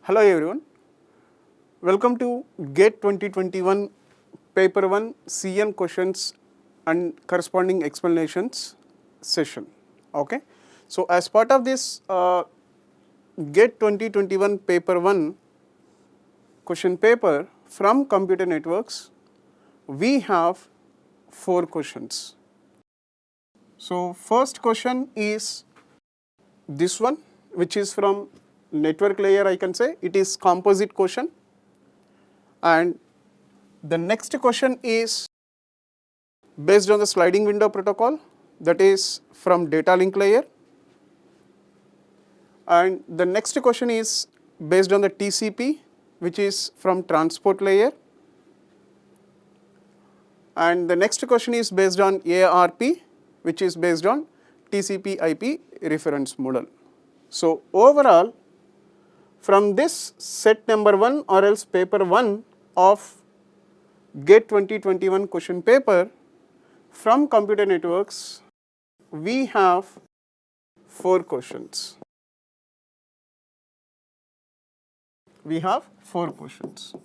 Hello everyone, welcome to GATE 2021 Paper 1 CN questions and corresponding explanations session. Okay, so as part of this GATE 2021 Paper 1 question paper from Computer Networks, we have 4 questions. So first question is this one, which is from network layer. I can say it is composite question, and the next question is based on the sliding window protocol, that is from data link layer, and the next question is based on the TCP, which is from transport layer, and the next question is based on ARP, which is based on TCP IP reference model. So overall, from this set number 1 or else paper 1 of GATE 2021 question paper from Computer Networks, we have 4 questions. We have 4 questions.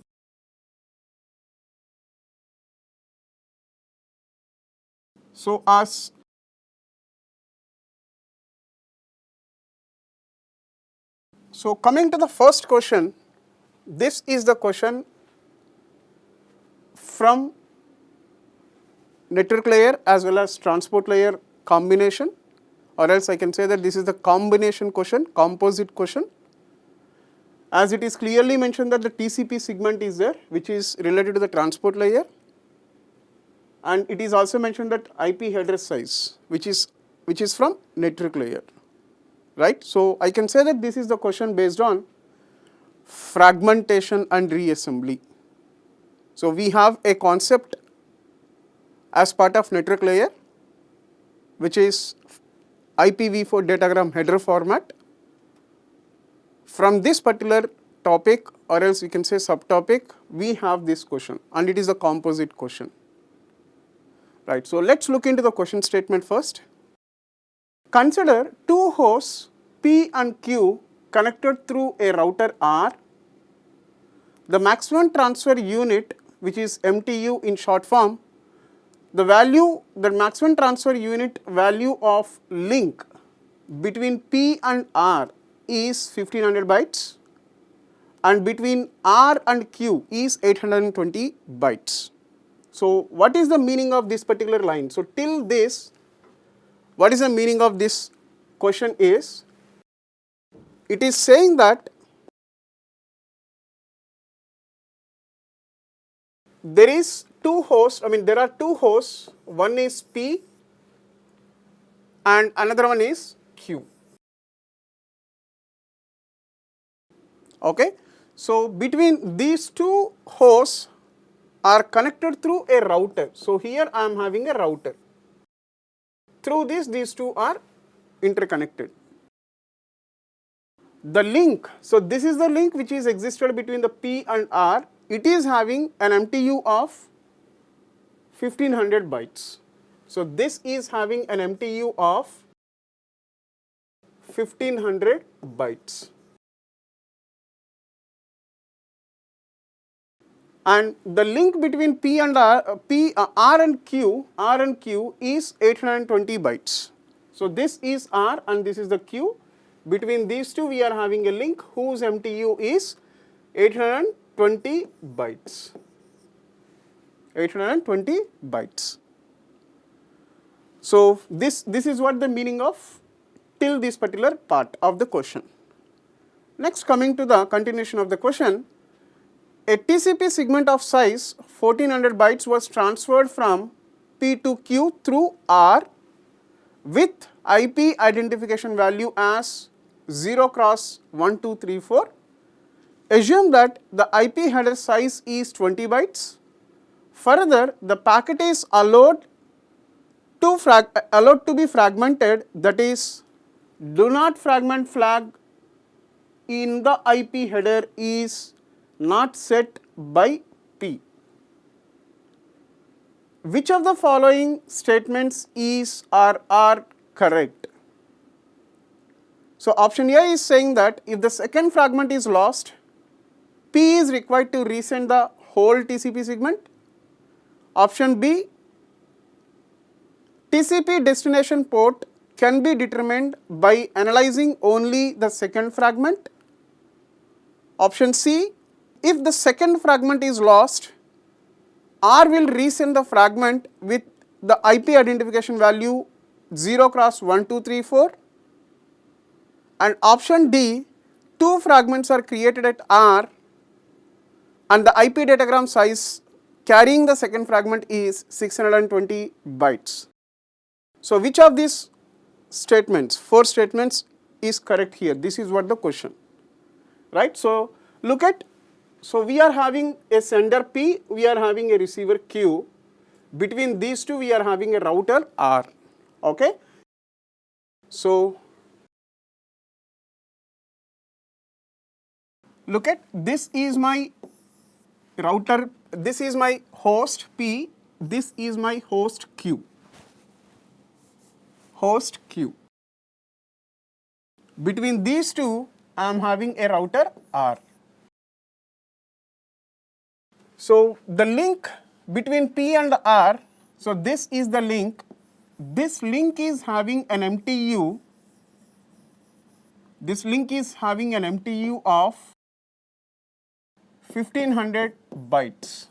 So coming to the first question, this is the question from network layer as well as transport layer combination, or else I can say that this is the combination question, composite question, as it is clearly mentioned that the TCP segment is there, which is related to the transport layer, and it is also mentioned that IP header size, which is from network layer, right? So I can say that this is the question based on fragmentation and reassembly. So we have a concept as part of network layer, which is IPv4 datagram header format. From this particular topic, or else we can say subtopic, we have this question, and it is a composite question, right? So let's look into the question statement first. Consider two hosts P and Q connected through a router R. The maximum transfer unit, which is MTU in short form, the maximum transfer unit value of link between P and R is 1500 bytes, and between R and Q is 820 bytes. So what is the meaning of this particular line? So till this, what is the meaning of this question is, it is saying that there is two hosts, there are two hosts, one is P and another one is Q. Okay, so between these two hosts are connected through a router. So here I am having a router. Through this, these two are interconnected. The link, so this is the link which is existed between the P and R. It is having an MTU of 1500 bytes. So this is having an MTU of 1500 bytes. And the link between R and Q is 820 bytes. So this is R and this is the Q. Between these two, we are having a link whose MTU is 820 bytes. 820 bytes. So this is what the meaning of till this particular part of the question. Next, coming to the continuation of the question, a TCP segment of size 1400 bytes was transferred from P to Q through R with IP identification value as 0x1234. Assume that the IP header size is 20 bytes. Further, the packet is allowed to be fragmented, that is, do not fragment flag in the IP header is not set by P. Which of the following statements is or are correct? So option A is saying that if the second fragment is lost, P is required to resend the whole TCP segment. Option B, TCP destination port can be determined by analyzing only the second fragment. Option C, if the second fragment is lost, R will resend the fragment with the IP identification value 0x1234. And option D, two fragments are created at R and the IP datagram size carrying the second fragment is 620 bytes. So which of these statements, 4 statements, is correct here? This is what the question, right? So look at, so we are having a sender P, we are having a receiver Q. Between these two we are having a router R, okay? So look at, this is my router, this is my host P, this is my host Q. Host Q. Between these two, I am having a router R. So the link between P and R, so this is the link. This link is having an MTU. This link is having an MTU of 1500 bytes.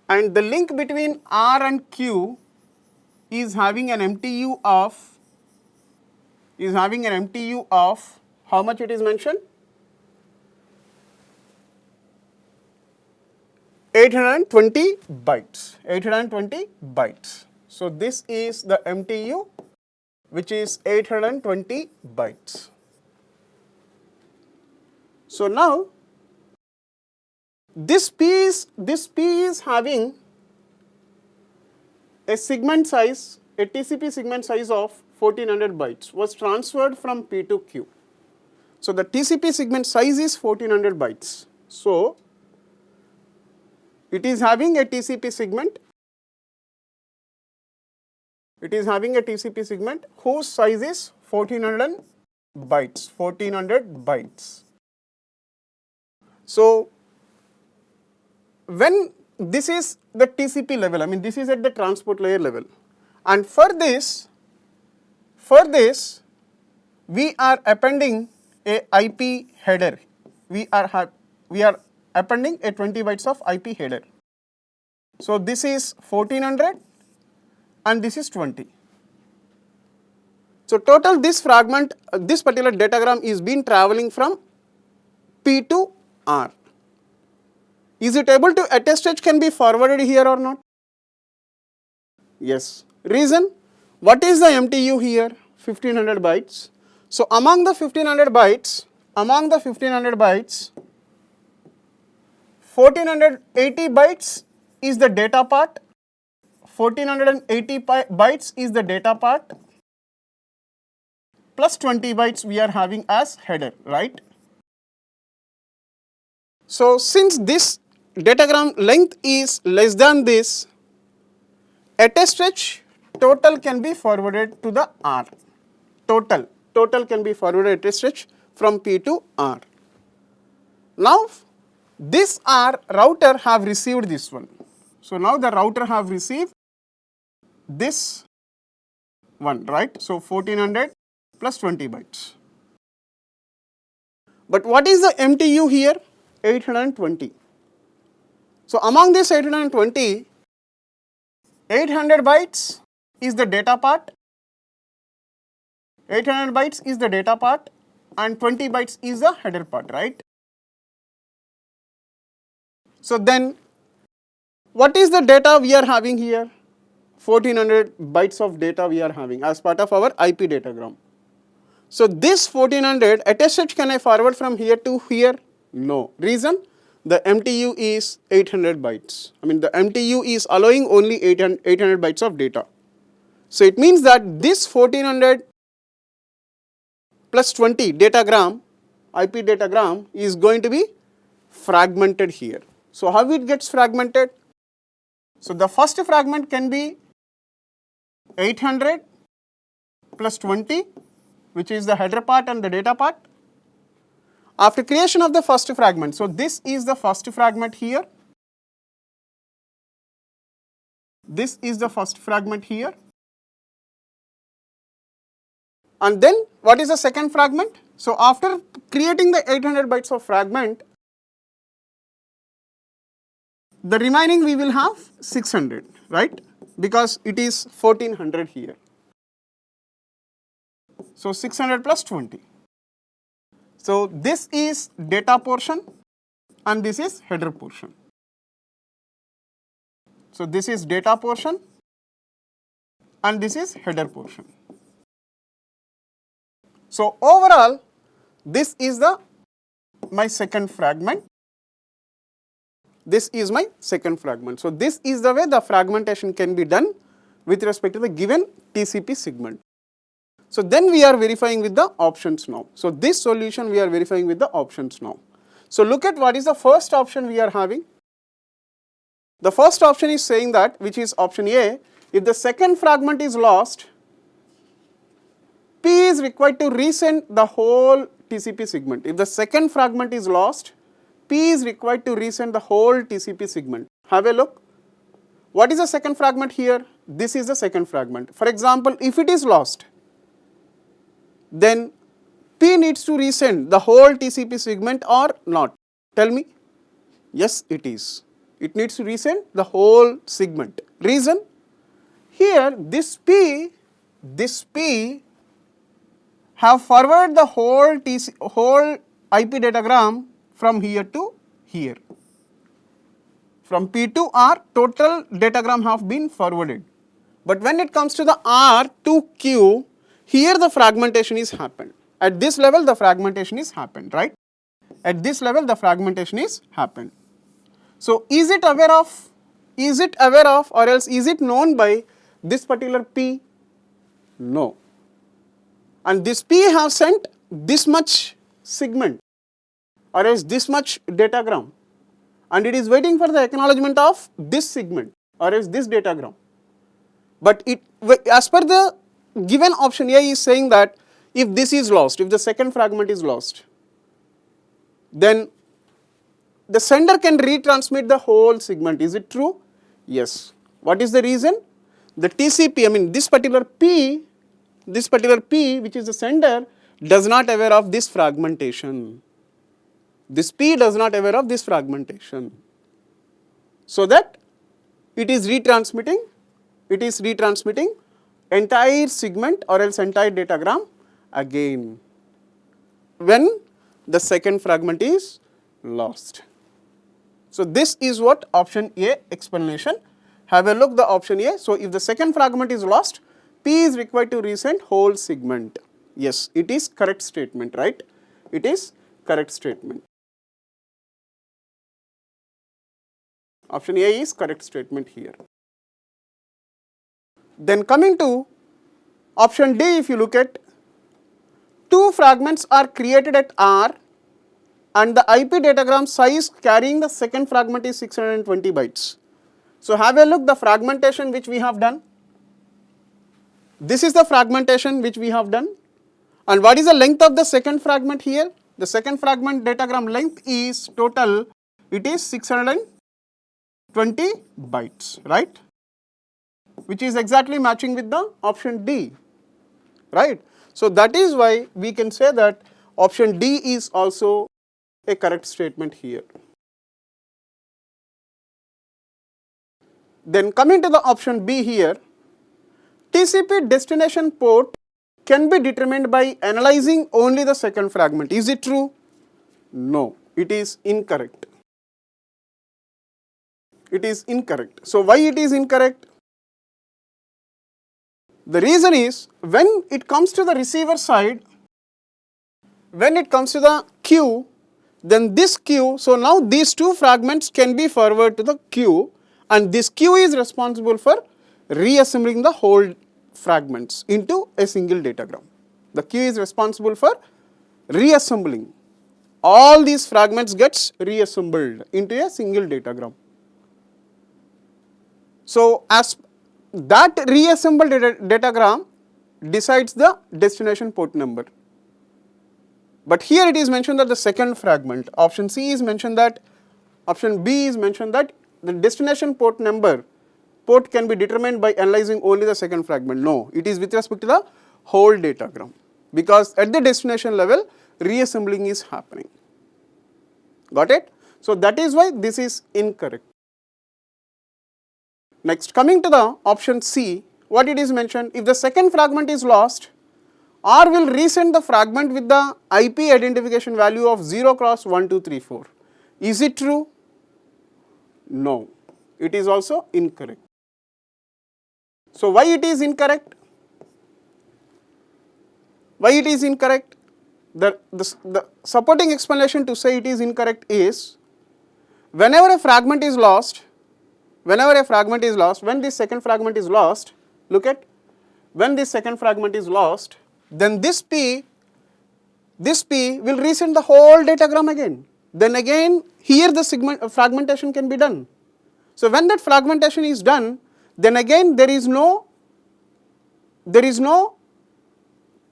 And the link between R and Q is having an MTU of how much it is mentioned? 820 bytes. 820 bytes. So this is the MTU, which is 820 bytes. So now this P is having a segment size, a TCP segment size of 1400 bytes was transferred from P to Q. So the TCP segment size is 1400 bytes. So it is having a TCP segment. It is having a TCP segment whose size is 1400 bytes. 1400 bytes. So when this is the TCP level, I mean this is at the transport layer level, and for this we are appending a IP header. We are appending a 20 bytes of IP header. So this is 1400 and this is 20. So total this fragment, this particular datagram is been traveling from P to R. Is it able to attested can be forwarded here or not? Yes. Reason? What is the MTU here? 1500 bytes. So among the 1500 bytes, 1480 bytes is the data part. 1480 bytes is the data part. Plus 20 bytes we are having as header, right? So since this datagram length is less than this, attested total can be forwarded to the R. Total can be forwarded attested from P to R. Now this R router have received this one. So now the router have received this one, right? So 1400 plus 20 bytes. But what is the MTU here? 820. So among this 820, 800 bytes is the data part. 800 bytes is the data part and 20 bytes is the header part, right? So then what is the data we are having here? 1400 bytes of data we are having as part of our IP datagram. So this 1400 attested can I forward from here to here? No. Reason? The MTU is 800 bytes. I mean the MTU is allowing only 800 bytes of data. So it means that this 1400 plus 20 datagram, IP datagram is going to be fragmented here. So how it gets fragmented? So the first fragment can be 800 plus 20, which is the header part and the data part. After creation of the first fragment, so this is the first fragment here. This is the first fragment here. And then what is the second fragment? So after creating the 800 bytes of fragment, the remaining we will have 600, right? Because it is 1400 here. So 600 plus 20. So this is data portion and this is header portion. So this is data portion and this is header portion. So overall, this is my second fragment. This is my second fragment. So this is the way the fragmentation can be done with respect to the given TCP segment. So then we are verifying with the options now. So this solution we are verifying with the options now. So look at what is the first option we are having. The first option is saying that, which is option A, if the second fragment is lost, P is required to resend the whole TCP segment. If the second fragment is lost, P is required to resend the whole TCP segment. Have a look. What is the second fragment here? This is the second fragment. For example, if it is lost, then P needs to resend the whole TCP segment or not? Tell me. Yes, it is. It needs to resend the whole segment. Reason? Here, this P have forwarded the whole IP datagram from here to here. From P to R, total datagram have been forwarded. But when it comes to the R to Q, here the fragmentation is happened. At this level, the fragmentation is happened, right? At this level, the fragmentation is happened. So is it aware of, or else is it known by this particular P? No. And this P have sent this much segment or else this much datagram, and it is waiting for the acknowledgement of this segment or else this datagram. But it, as per the given option A, is saying that if this is lost, if the second fragment is lost, then the sender can retransmit the whole segment. Is it true? Yes. What is the reason? The TCP, I mean this particular P, which is the sender, does not aware of this fragmentation. This P does not aware of this fragmentation. So that it is retransmitting entire segment or else entire datagram again when the second fragment is lost. So this is what option A explanation. Have a look the option A. So if the second fragment is lost, P is required to resend whole segment. Yes, it is correct statement, right? It is correct statement. Option A is correct statement here. Then coming to option D, if you look at, two fragments are created at R and the IP datagram size carrying the second fragment is 620 bytes. So have a look the fragmentation which we have done. This is the fragmentation which we have done. And what is the length of the second fragment here? The second fragment datagram length is total, it is 620 bytes, right? Which is exactly matching with the option D, right? So that is why we can say that option D is also a correct statement here. Then coming to the option B here, TCP destination port can be determined by analyzing only the second fragment. Is it true? No, it is incorrect. It is incorrect. So why it is incorrect? The reason is, when it comes to the receiver side, when it comes to the queue, then this queue, so now these two fragments can be forwarded to the queue, and this queue is responsible for reassembling the whole fragments into a single datagram. The queue is responsible for reassembling. All these fragments gets reassembled into a single datagram. So as that reassembled datagram decides the destination port number. But here it is mentioned that the second fragment, option C is mentioned that, option B is mentioned that the destination port number, port can be determined by analyzing only the second fragment. No, it is with respect to the whole datagram, because at the destination level reassembling is happening. Got it? So that is why this is incorrect. Next, coming to the option C, what it is mentioned, if the second fragment is lost, R will resend the fragment with the IP identification value of 0 cross 1234. Is it true? No, it is also incorrect. So why it is incorrect? Why it is incorrect? The supporting explanation to say it is incorrect is, whenever a fragment is lost, when this second fragment is lost, look at, when this second fragment is lost, then this P will resend the whole datagram again. Then again here the fragmentation can be done. So when that fragmentation is done, then again there is no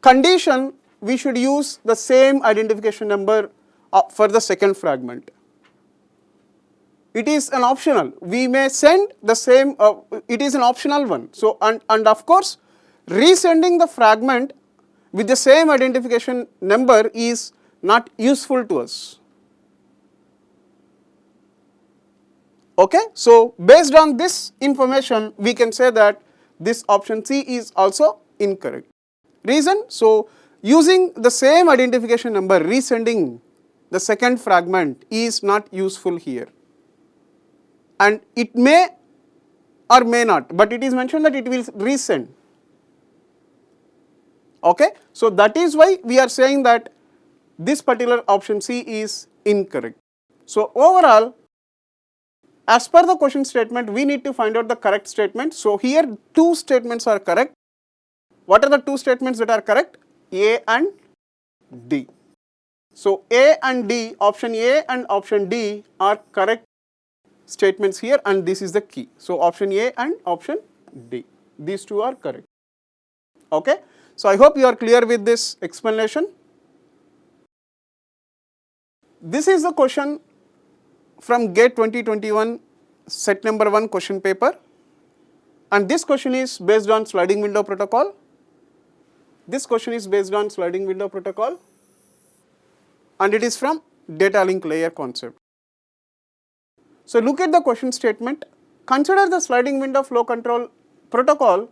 condition we should use the same identification number for the second fragment. It is an optional. We may send the same, it is an optional one. So, and of course, resending the fragment with the same identification number is not useful to us. Okay, so based on this information, we can say that this option C is also incorrect. Reason? So, using the same identification number, resending the second fragment is not useful here. And it may or may not, but it is mentioned that it will resend. Okay, so that is why we are saying that this particular option C is incorrect. So overall, as per the question statement, we need to find out the correct statement. So here two statements are correct. What are the two statements that are correct? A and D. So A and D, option A and option D are correct statements here, and this is the key. So option A and option D, these two are correct. Okay, so I hope you are clear with this explanation. This is the question from GATE 2021 set number 1 question paper, and this question is based on sliding window protocol. This question is based on sliding window protocol, and it is from data link layer concept. So look at the question statement. Consider the sliding window flow control protocol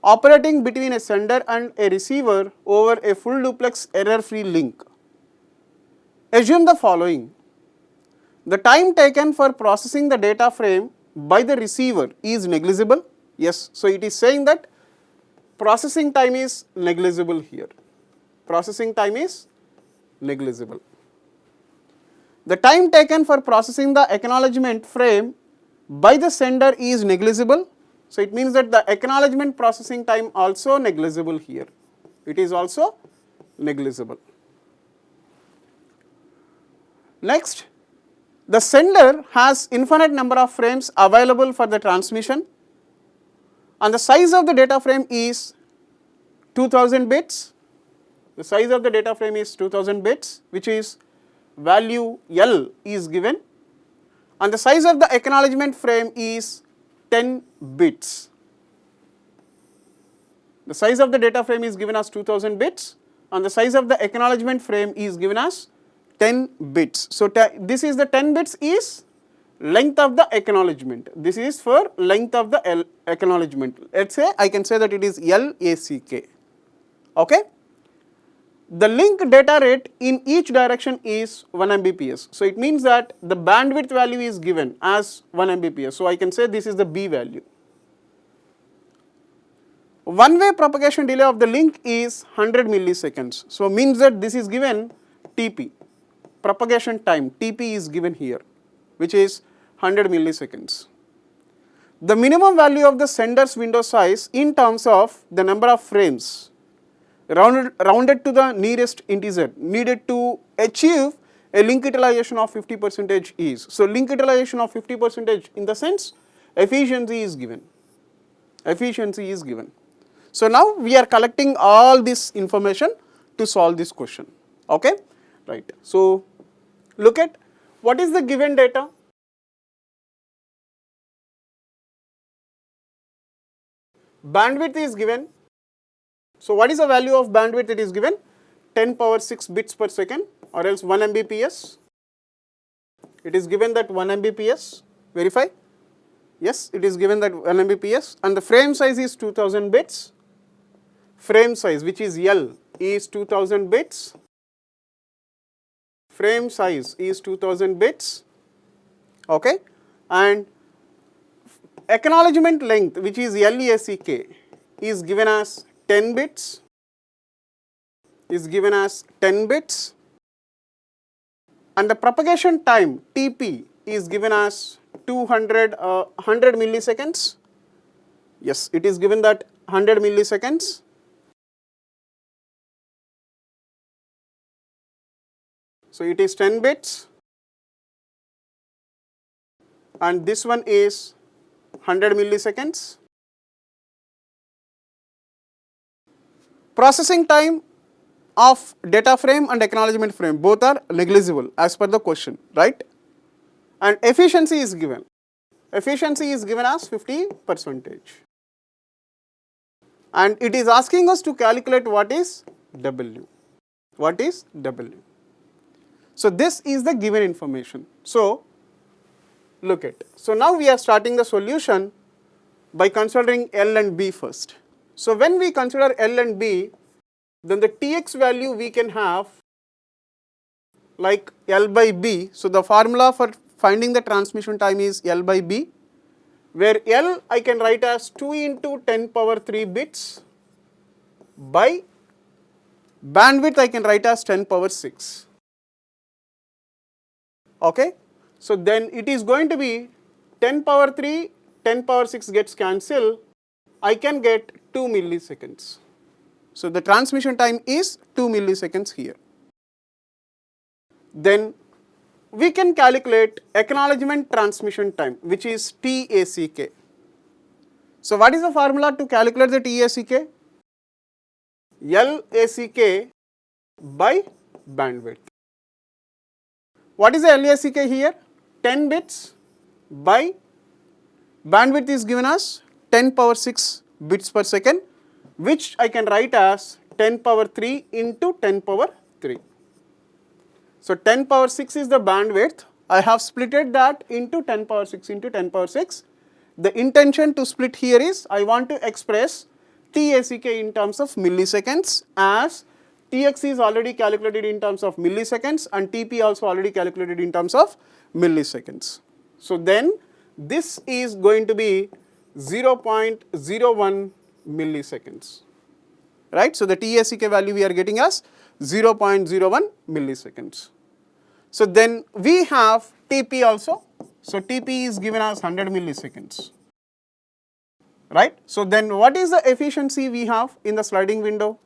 operating between a sender and a receiver over a full duplex error-free link. Assume the following. The time taken for processing the data frame by the receiver is negligible. Yes, so it is saying that processing time is negligible here. Processing time is negligible. The time taken for processing the acknowledgement frame by the sender is negligible. So it means that the acknowledgement processing time also negligible here. It is also negligible. Next, the sender has infinite number of frames available for the transmission, and the size of the data frame is 2000 bits. The size of the data frame is 2000 bits, which is value L is given, and the size of the acknowledgement frame is 10 bits. The size of the data frame is given as 2000 bits, and the size of the acknowledgement frame is given as 10 bits. So this is the 10 bits is length of the acknowledgement. This is for length of the acknowledgement. Let's say I can say that it is LACK. Okay. The link data rate in each direction is 1 Mbps. So it means that the bandwidth value is given as 1 Mbps. So I can say this is the B value. One-way propagation delay of the link is 100 milliseconds. So means that this is given TP. Propagation time, TP is given here, which is 100 milliseconds. The minimum value of the sender's window size in terms of the number of frames rounded to the nearest integer needed to achieve a link utilization of 50% is. So link utilization of 50% in the sense efficiency is given. Efficiency is given. So now we are collecting all this information to solve this question. Okay. right. So look at what is the given data. Bandwidth is given. So what is the value of bandwidth it is given? 10 power 6 bits per second, or else 1 Mbps. It is given that 1 Mbps. Verify. Yes, it is given that 1 Mbps, and the frame size is 2000 bits. Frame size, which is L, is 2000 bits. Frame size is 2000 bits. Okay, and acknowledgement length, which is LACK, is given as 10 bits. Is given as 10 bits, and the propagation time TP is given as 100 milliseconds. Yes, it is given that 100 milliseconds. So it is 10 bits, and this one is 100 milliseconds. Processing time of data frame and acknowledgement frame, both are negligible as per the question, right? And efficiency is given. Efficiency is given as 50%. And it is asking us to calculate what is W. What is W? So this is the given information. So look at. So now we are starting the solution by considering L and B first. So when we consider L and B, then the Tx value we can have like L by B. So the formula for finding the transmission time is L by B, where L I can write as 2 into 10 power 3 bits by bandwidth I can write as 10 power 6. Okay. So then it is going to be 10 power 3, 10 power 6 gets cancelled, I can get 2 milliseconds. So the transmission time is 2 milliseconds here. Then we can calculate acknowledgement transmission time, which is TACK. So what is the formula to calculate the TACK? LACK by bandwidth. What is the LACK here? 10 bits by bandwidth is given as 10 power 6 bits per second, which I can write as 10 power 3 into 10 power 3. So 10 power 6 is the bandwidth. I have splitted that into 10 power 6 into 10 power 6. The intention to split here is I want to express TACK in terms of milliseconds, as Tx is already calculated in terms of milliseconds and Tp also already calculated in terms of milliseconds. So then this is going to be 0.01 milliseconds, right? So the TACK value we are getting as 0.01 milliseconds. So then we have Tp also. So Tp is given as 100 milliseconds, right? So then what is the efficiency we have in the sliding window?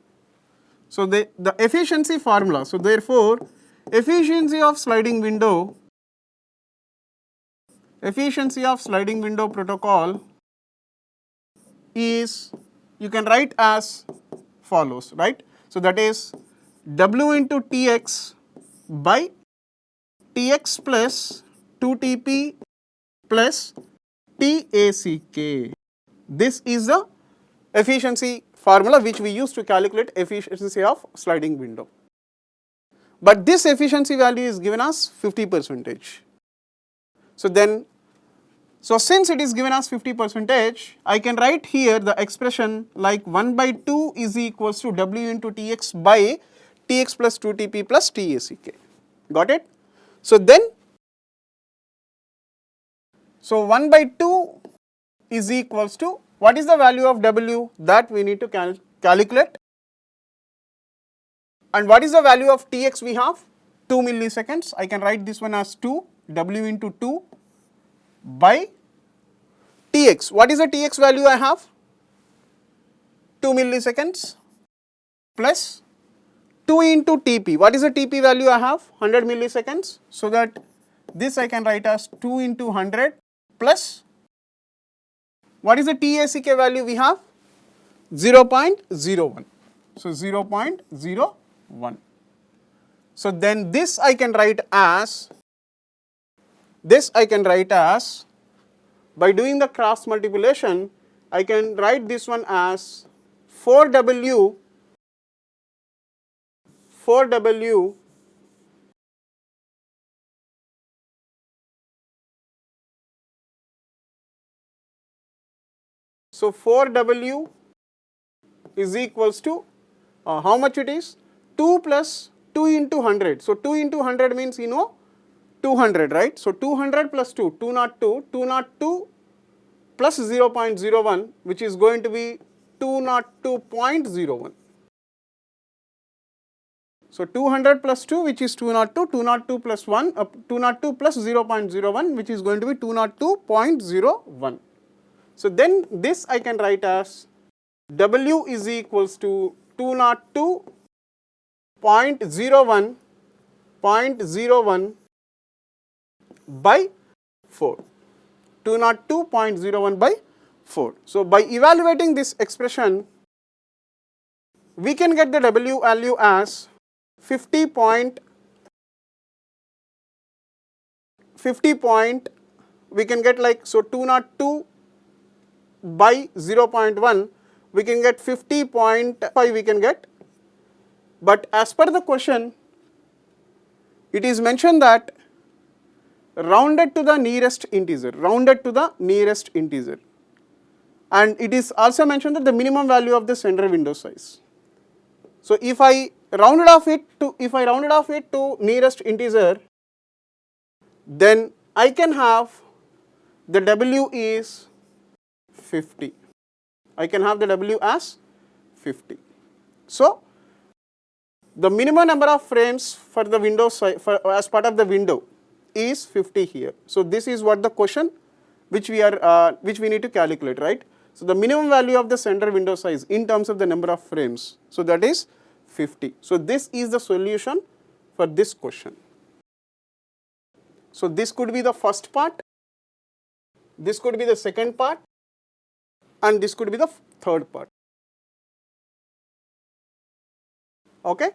So the efficiency formula, so therefore efficiency of sliding window protocol is, you can write as follows, right? So that is W into Tx by Tx plus 2Tp plus TACK. This is the efficiency formula which we use to calculate efficiency of sliding window. But this efficiency value is given as 50%. So then, so since it is given as 50%, I can write here the expression like 1 by 2 is equals to W into Tx by Tx plus 2Tp plus TACK. Got it? So then, so 1 by 2 is equals to, what is the value of W that we need to calculate? And what is the value of Tx we have? 2 milliseconds. I can write this one as 2, W into 2 by Tx. What is the Tx value I have? 2 milliseconds plus 2 into Tp. What is the Tp value I have? 100 milliseconds. So that this I can write as 2 into 100 plus, what is the TACK value we have? 0.01. So 0.01. So then this I can write as, by doing the cross multiplication, I can write this one as 4W so 4W is equals to how much it is? 2 plus 2 into 100. So 2 into 100 means 200, right? So 200 plus 2, 202 plus 0.01, which is going to be 202.01. So 200 plus 2, which is 202, 202 plus 1, 202 plus 0.01, which is going to be 202.01. So then this I can write as W is equals to 202.01 by 4. 202.01 by 4. So by evaluating this expression, we can get the W value as 50 point, we can get like, so 202 by 0.1, we can get 50.5 we can get, but as per the question, it is mentioned that rounded to the nearest integer, and it is also mentioned that the minimum value of the center window size. So if I rounded off it to nearest integer, then I can have the W is 50. I can have the W as 50. So the minimum number of frames for the window as part of the window is 50 here. So this is what the question which we need to calculate, right? So the minimum value of the center window size in terms of the number of frames, so that is 50. So this is the solution for this question. So this could be the first part, this could be the second part, and this could be the third part. Okay.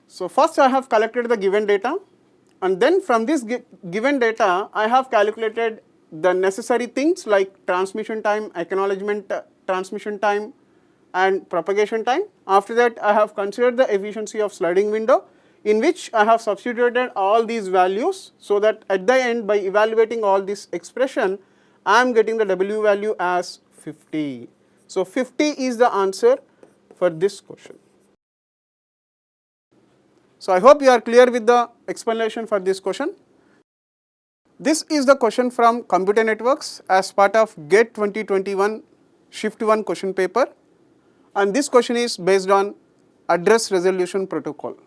So first I have collected the given data, and then from this given data I have calculated the necessary things like transmission time, acknowledgement transmission time, and propagation time. After that I have considered the efficiency of sliding window, in which I have substituted all these values, so that at the end, by evaluating all this expression, I am getting the W value as 50. So 50 is the answer for this question. So I hope you are clear with the explanation for this question. This is the question from Computer Networks as part of GATE 2021 Shift 1 question paper, and this question is based on address resolution protocol.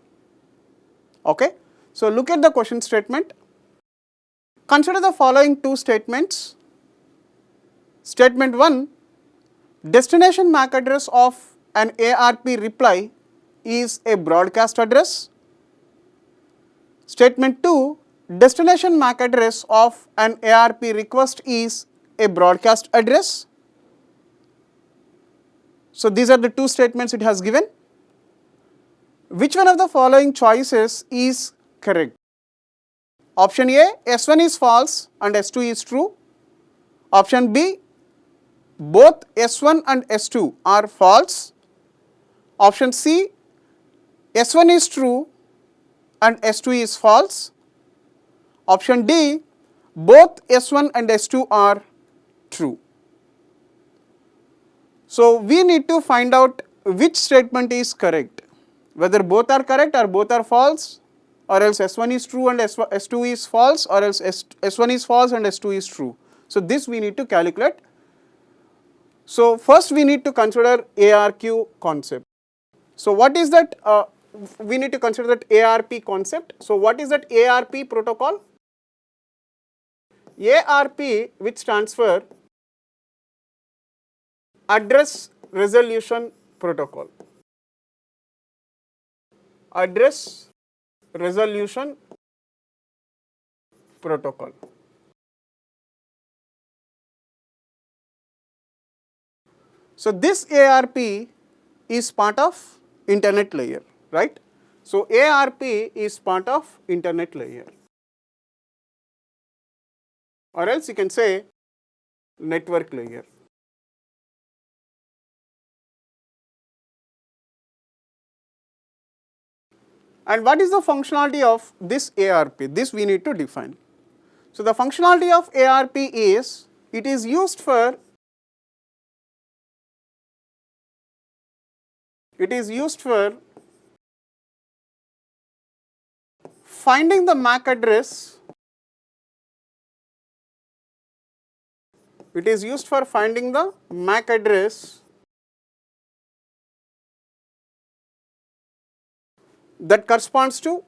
Okay. So look at the question statement. Consider the following two statements. Statement 1, destination MAC address of an ARP reply is a broadcast address. Statement 2, destination MAC address of an ARP request is a broadcast address. So these are the two statements it has given. Which one of the following choices is correct? Option A, S1 is false and S2 is true. Option B, both S1 and S2 are false. Option C, S1 is true and S2 is false. Option D, both S1 and S2 are true. So we need to find out which statement is correct, whether both are correct or both are false, or else S1 is true and S2 is false, or else S1 is false and S2 is true. So this we need to calculate. So first we need to consider ARQ concept. So what is that? We need to consider that ARP concept. So what is that ARP protocol? ARP, which stands for Address Resolution Protocol. Address Resolution Protocol. So this ARP is part of internet layer, right? So ARP is part of internet layer, or else you can say network layer. And what is the functionality of this ARP? This we need to define. So the functionality of ARP is, it is used for finding the MAC address. It is used for finding the MAC address that corresponds to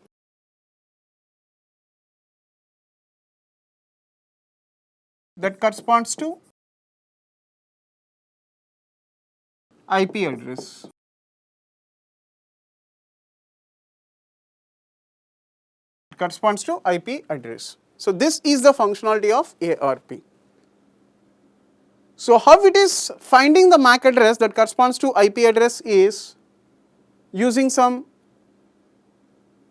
IP address. Corresponds to IP address. So this is the functionality of ARP. So how it is finding the MAC address that corresponds to IP address is using some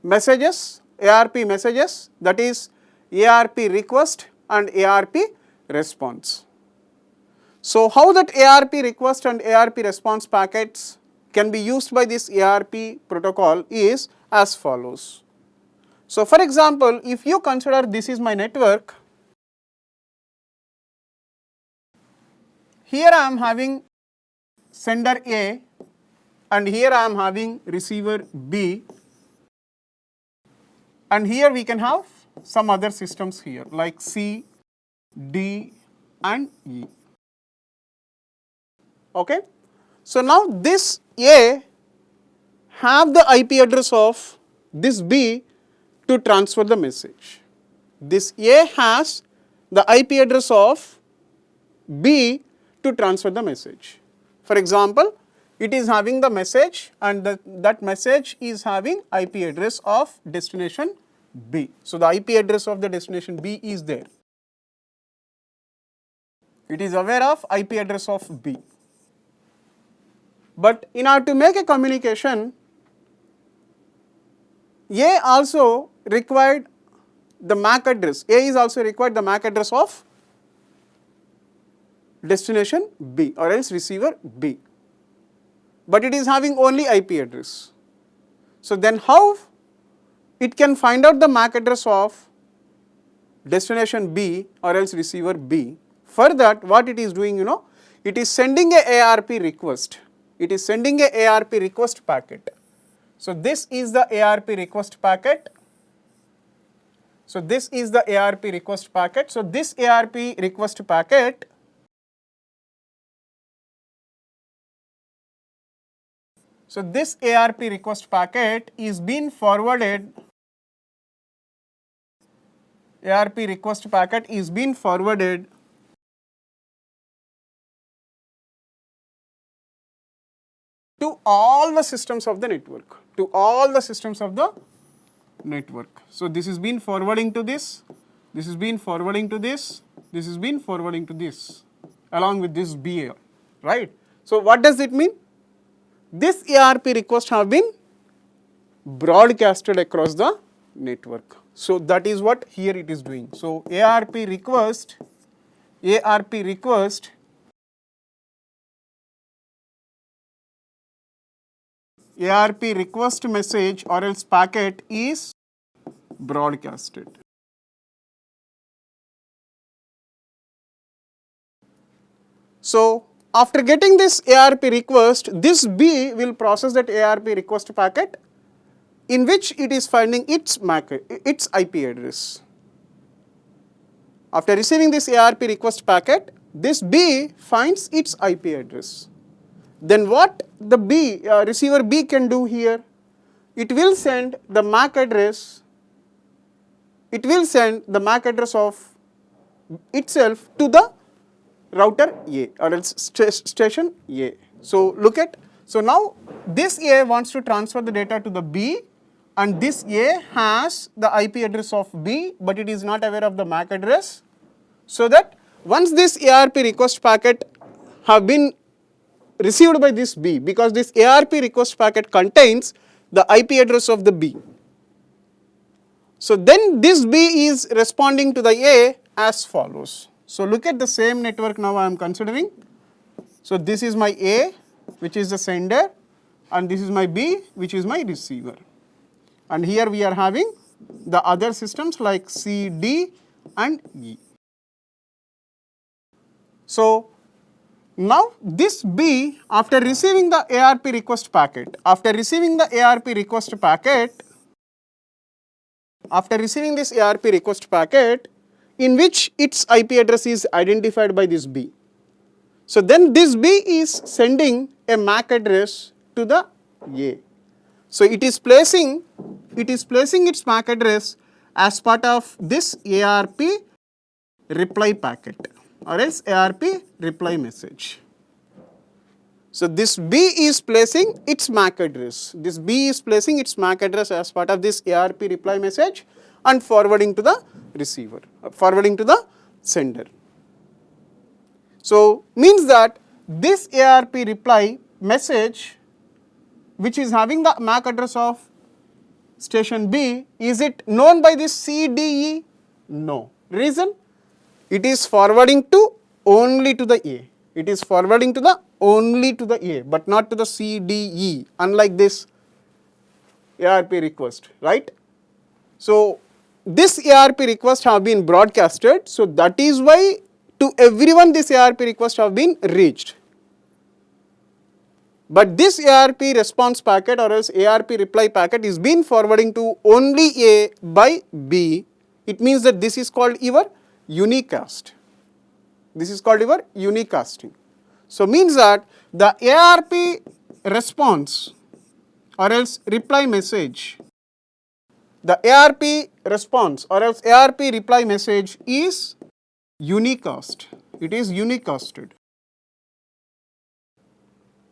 messages, ARP messages, that is ARP request and ARP response. So how that ARP request and ARP response packets can be used by this ARP protocol is as follows. So for example, if you consider this is my network, here I am having sender A and here I am having receiver B, and here we can have some other systems here like C, D and E. Okay. So now this A have the IP address of this B to transfer the message. This A has the IP address of B to transfer the message. For example, it is having the message and that message is having IP address of destination B. So the IP address of the destination B is there. It is aware of IP address of B. But in order to make a communication, A also required the MAC address. A is also required the MAC address of destination B or else receiver B. But it is having only IP address. So then how it can find out the MAC address of destination B or else receiver B? For that, what it is doing, it is sending a ARP request. It is sending a ARP request packet. So this is the ARP request packet. So this is the ARP request packet. So this ARP request packet is being forwarded. ARP request packet is being forwarded to all the systems of the network. So this is been forwarding to this, this is been forwarding to this, this is been forwarding to this, along with this BA, right? So what does it mean? This ARP request have been broadcasted across the network. So that is what here it is doing. So ARP request message or else packet is broadcasted. So after getting this ARP request, this B will process that ARP request packet in which it is finding its IP address. After receiving this ARP request packet, this B finds its IP address. Then what the receiver B can do here? It will send the MAC address. It will send the MAC address of itself to the router A or else station A. So look at, so now this A wants to transfer the data to the B, and this A has the IP address of B, but it is not aware of the MAC address. So that once this ARP request packet have been received by this B, because this ARP request packet contains the IP address of the B. So then this B is responding to the A as follows. So look at the same network now I am considering. So this is my A, which is the sender, and this is my B, which is my receiver. And here we are having the other systems like C, D and E. So now this B, after receiving the ARP request packet, in which its IP address is identified by this B. So then this B is sending a MAC address to the A. So it is placing its MAC address as part of this ARP reply packet or else ARP reply message. So this B is placing its MAC address. This B is placing its MAC address as part of this ARP reply message and forwarding to the receiver, forwarding to the sender. So means that this ARP reply message, which is having the MAC address of station B, is it known by this CDE? No. Reason? It is forwarding to only to the A. It is forwarding to the only to the A, but not to the CDE, unlike this ARP request, right? So this ARP request have been broadcasted, so that is why to everyone this ARP request have been reached. But this ARP response packet or else ARP reply packet is been forwarding to only A by B. It means that this is called your unicast. This is called your unicasting. So means that the ARP response or else reply message, the ARP response or else ARP reply message is unicast. It is unicasted.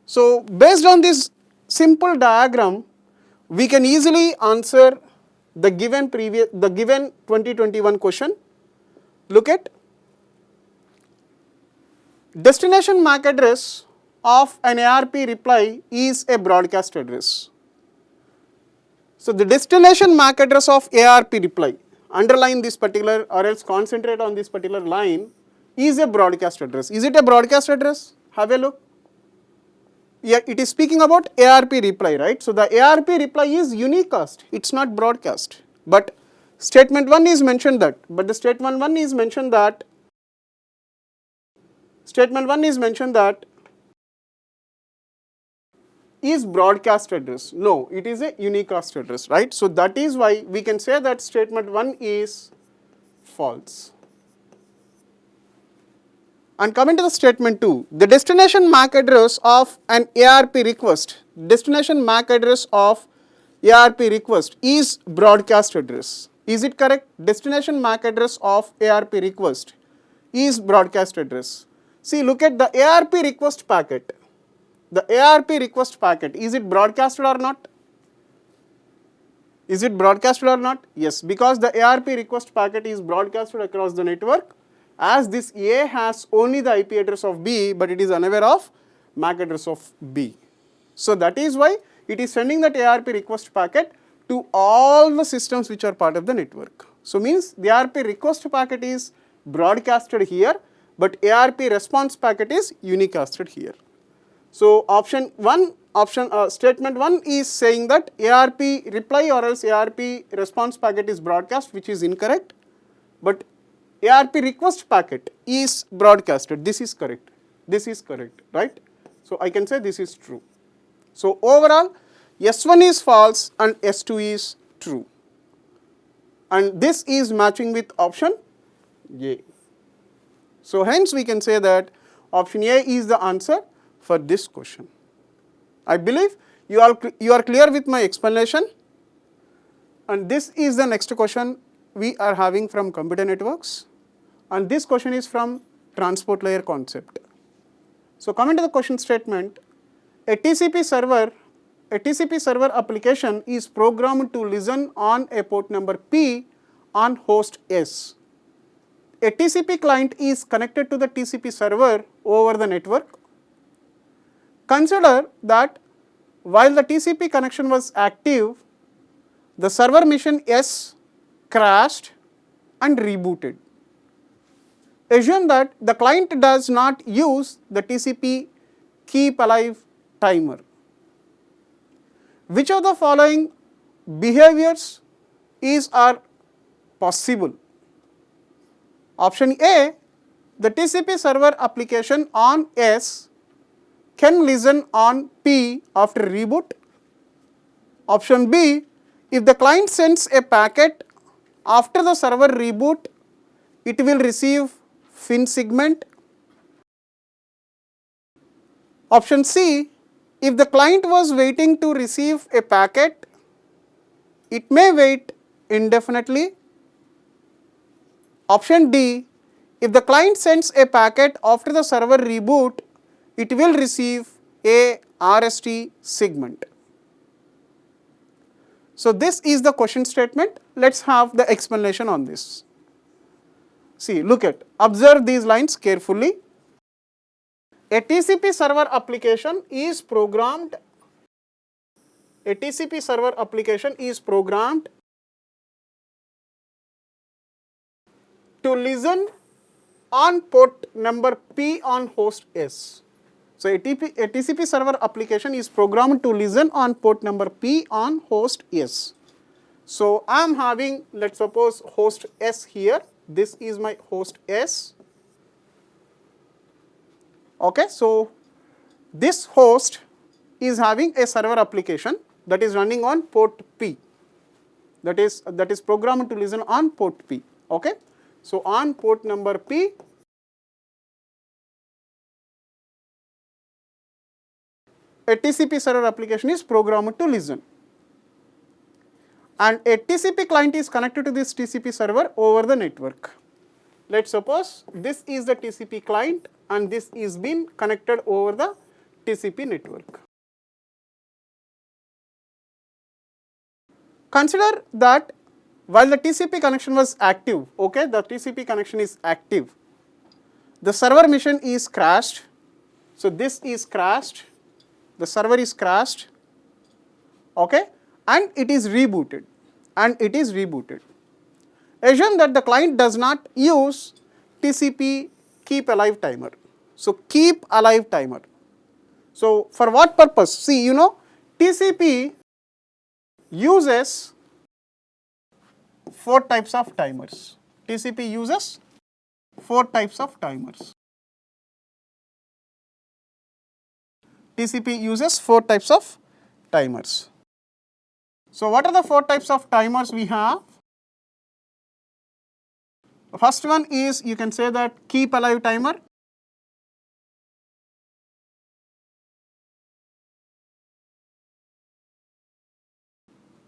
So based on this simple diagram, we can easily answer the given 2021 question. Look at destination MAC address of an ARP reply is a broadcast address. So the destination MAC address of ARP reply, underline this particular or else concentrate on this particular line, is a broadcast address. Is it a broadcast address? Have a look. Yeah, it is speaking about ARP reply, right? So the ARP reply is unicast, it's not broadcast. But statement 1 is mentioned that, is broadcast address. No, it is a unicast address, right? So that is why we can say that statement 1 is false. And coming to the statement 2, the destination MAC address of an ARP request, is broadcast address. Is it correct? Destination MAC address of ARP request is broadcast address. See, look at the ARP request packet. The ARP request packet, is it broadcasted or not? Is it broadcasted or not? Yes, because the ARP request packet is broadcasted across the network, as this A has only the IP address of B, but it is unaware of MAC address of B. So that is why it is sending that ARP request packet to all the systems which are part of the network. So means the ARP request packet is broadcasted here, but ARP response packet is unicasted here. So statement 1 is saying that ARP reply or else ARP response packet is broadcast, which is incorrect, but ARP request packet is broadcasted. This is correct, right? So I can say this is true. So overall, S1 is false and S2 is true. And this is matching with option A. So hence we can say that option A is the answer for this question. I believe you are clear with my explanation. And this is the next question we are having from computer networks. And this question is from transport layer concept. So coming to the question statement, a TCP server application is programmed to listen on a port number P on host S. A TCP client is connected to the TCP server over the network. Consider that while the TCP connection was active, the server machine S crashed and rebooted. Assume that the client does not use the TCP keep alive timer. Which of the following behaviors is or possible? Option A, the TCP server application on S can listen on P after reboot. Option B, if the client sends a packet after the server reboot, it will receive FIN segment. Option C, if the client was waiting to receive a packet, it may wait indefinitely. Option D, if the client sends a packet after the server reboot, it will receive a RST segment. So this is the question statement. Let's have the explanation on this. See, observe these lines carefully. A TCP server application is programmed. A TCP server application is programmed to listen on port number P on host S. So a TCP server application is programmed to listen on port number P on host S. So I am having, let's suppose, host S here. This is my host S. Okay, so this host is having a server application that is running on port P. That is programmed to listen on port P. Okay, so on port number P, a TCP server application is programmed to listen, and a TCP client is connected to this TCP server over the network. Let's suppose this is the TCP client and this is being connected over the TCP network. Consider that while the TCP connection was active, okay, the TCP connection is active, the server machine is crashed. So this is crashed, the server is crashed, okay, and it is rebooted, Assume that the client does not use TCP keep alive timer. So keep alive timer. So for what purpose? See, TCP uses 4 types of timers. TCP uses 4 types of timers. TCP uses 4 types of timers. So what are the 4 types of timers we have? The first one is, you can say that, keep alive timer.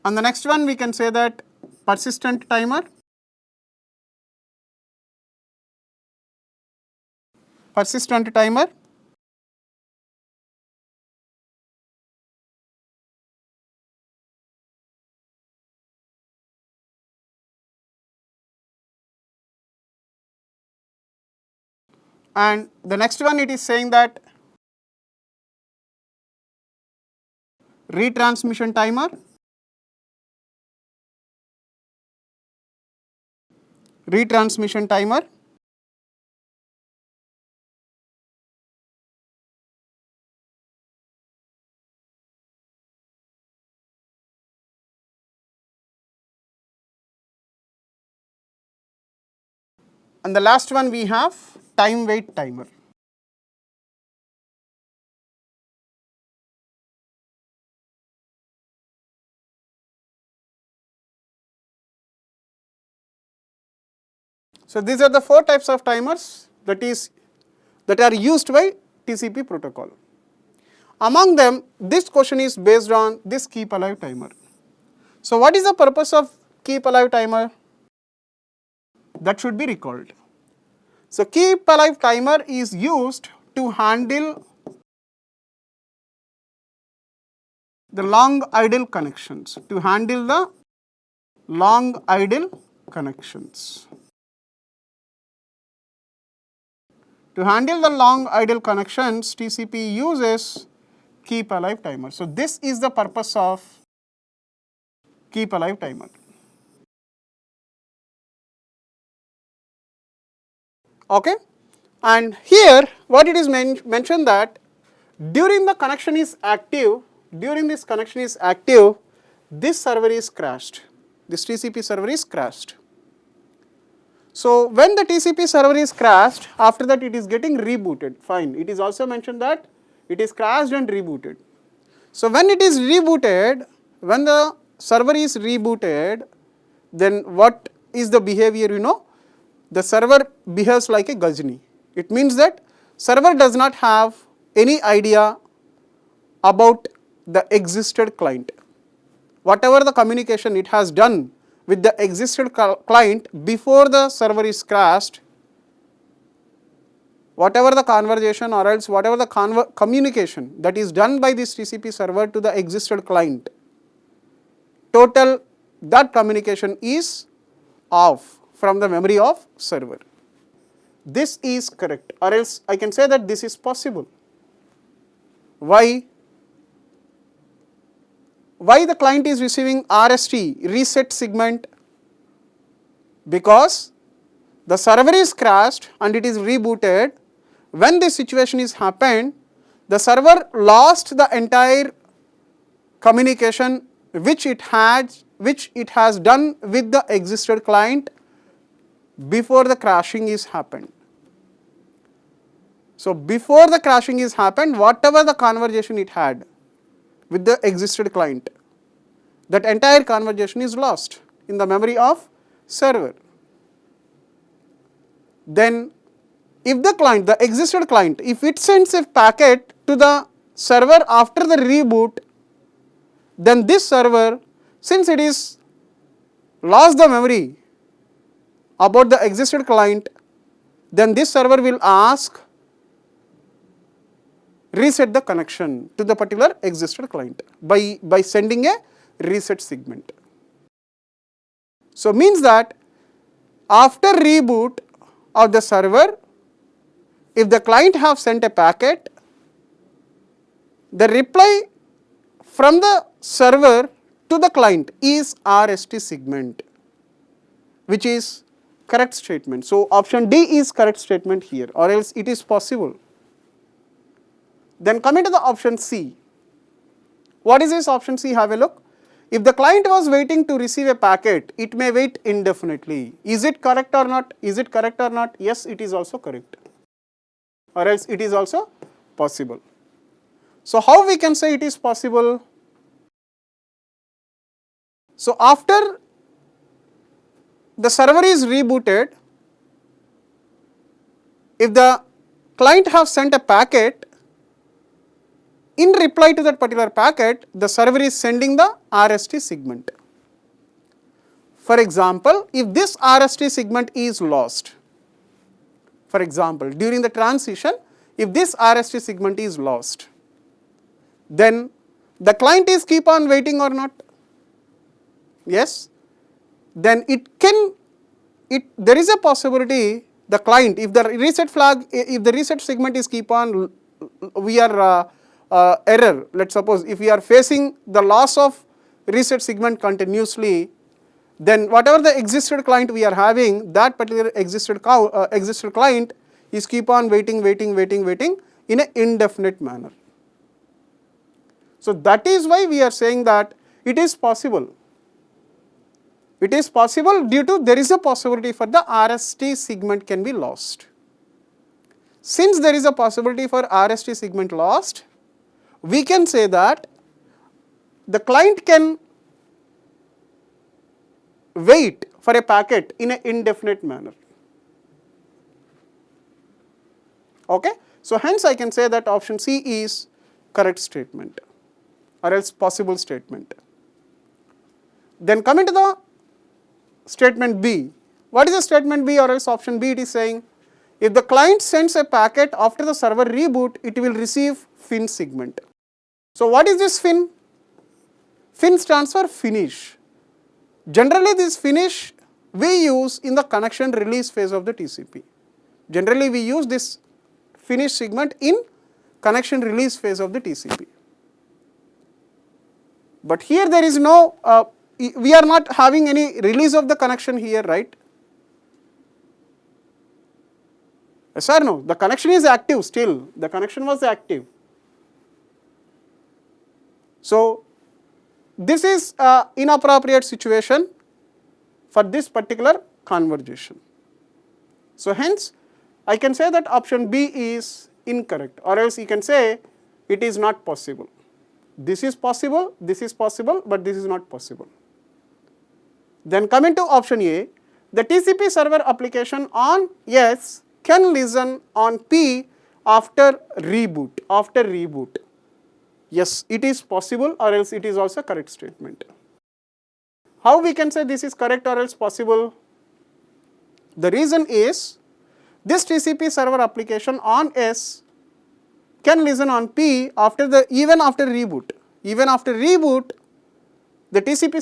And the next one we can say that persistent timer. Persistent timer. And the next one, it is saying that retransmission timer. Retransmission timer. And the last one we have time wait timer. So these are the 4 types of timers that are used by TCP protocol. Among them, this question is based on this keep alive timer. So what is the purpose of keep alive timer? That should be recalled. So keep alive timer is used to handle the long idle connections. To handle the long idle connections. To handle the long idle connections, TCP uses keep alive timer. So this is the purpose of keep alive timer. Okay, and here what it is mentioned that during the connection is active, this server is crashed. This TCP server is crashed. So when the TCP server is crashed, after that it is getting rebooted. Fine. It is also mentioned that it is crashed and rebooted. So when it is rebooted, when the server is rebooted, then what is the behavior, you know? The server behaves like a Gajini. It means that server does not have any idea about the existed client. Whatever the communication it has done with the existed client before the server is crashed, whatever the conversation or else whatever the communication that is done by this TCP server to the existed client, total that communication is off from the memory of server. This is correct, or else I can say that this is possible. Why? Why the client is receiving RST, reset segment? Because the server is crashed and it is rebooted. When this situation is happened, the server lost the entire communication which it has done with the existed client before the crashing is happened. So before the crashing is happened, whatever the conversation it had with the existed client, that entire conversation is lost in the memory of server. Then if the client, the existed client, if it sends a packet to the server after the reboot, then this server, since it is lost the memory about the existed client, then this server will ask reset the connection to the particular existed client by sending a reset segment. So means that after reboot of the server, if the client have sent a packet, the reply from the server to the client is RST segment, which is correct statement. So option D is correct statement here, or else it is possible. Then coming to the option C. What is this option C? Have a look. If the client was waiting to receive a packet, it may wait indefinitely. Is it correct or not? Is it correct or not? Yes, it is also correct. Or else it is also possible. So how we can say it is possible? So after the server is rebooted, if the client have sent a packet, in reply to that particular packet, the server is sending the RST segment. For example, if this RST segment is lost, for example, during the transition, if this RST segment is lost, then the client is keep on waiting or not? Yes. Then there is a possibility the client, if the reset flag, if the reset segment is keep on, we are error. Let's suppose if we are facing the loss of reset segment continuously, then whatever the existed client we are having, that particular existed client is keep on waiting in an indefinite manner. So that is why we are saying that it is possible. It is possible due to there is a possibility for the RST segment can be lost. Since there is a possibility for RST segment lost, we can say that the client can wait for a packet in an indefinite manner. Okay? So hence I can say that option C is correct statement or else possible statement. Then coming to the statement B. What is the statement B or else option B? It is saying if the client sends a packet after the server reboot, it will receive FIN segment. So what is this FIN? FIN stands for finish. Generally this finish we use in the connection release phase of the TCP. Generally we use this finish segment in connection release phase of the TCP. But here there is no, we are not having any release of the connection here, right? Yes or no? The connection is active still, the connection was active. So, this is inappropriate situation for this particular conversation. So, hence I can say that option B is incorrect, or else you can say it is not possible. This is possible, but this is not possible. Then coming to option A, the TCP server application on S can listen on P after reboot. Yes, it is possible, or else it is also correct statement. How we can say this is correct or else possible? The reason is this TCP server application on S can listen on P even after reboot. Even after reboot, the TCP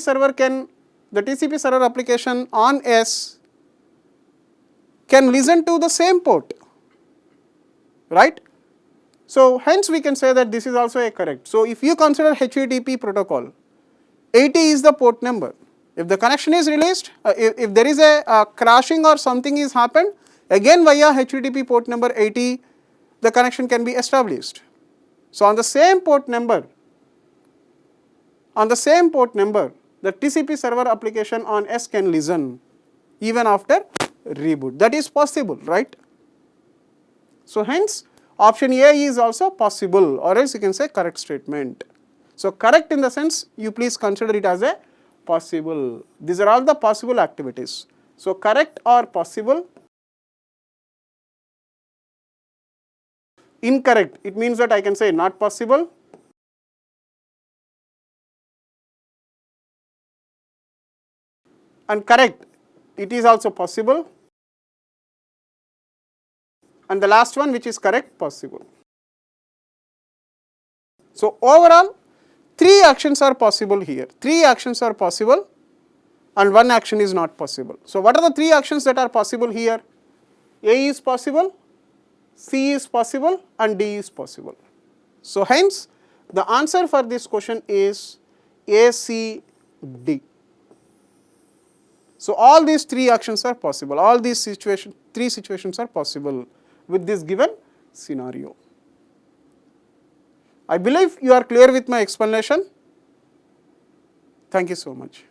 server application on S can listen to the same port, right? So, hence we can say that this is also a correct. So, if you consider HTTP protocol, 80 is the port number. If the connection is released, if there is a crashing or something is happened, again via HTTP port number 80, the connection can be established. So, on the same port number, the TCP server application on S can listen even after reboot. That is possible, right? So, hence option A is also possible, or else you can say correct statement. So, correct in the sense you please consider it as a possible. These are all the possible activities. So, correct or possible. Incorrect, it means that I can say not possible. And correct, it is also possible. And the last one, which is correct, possible. So, overall 3 actions are possible here. 3 actions are possible and 1 action is not possible. So, what are the 3 actions that are possible here? A is possible, C is possible and D is possible. So, hence the answer for this question is A, C, D. So, all these 3 actions are possible, all these 3 situations are possible with this given scenario. I believe you are clear with my explanation. Thank you so much.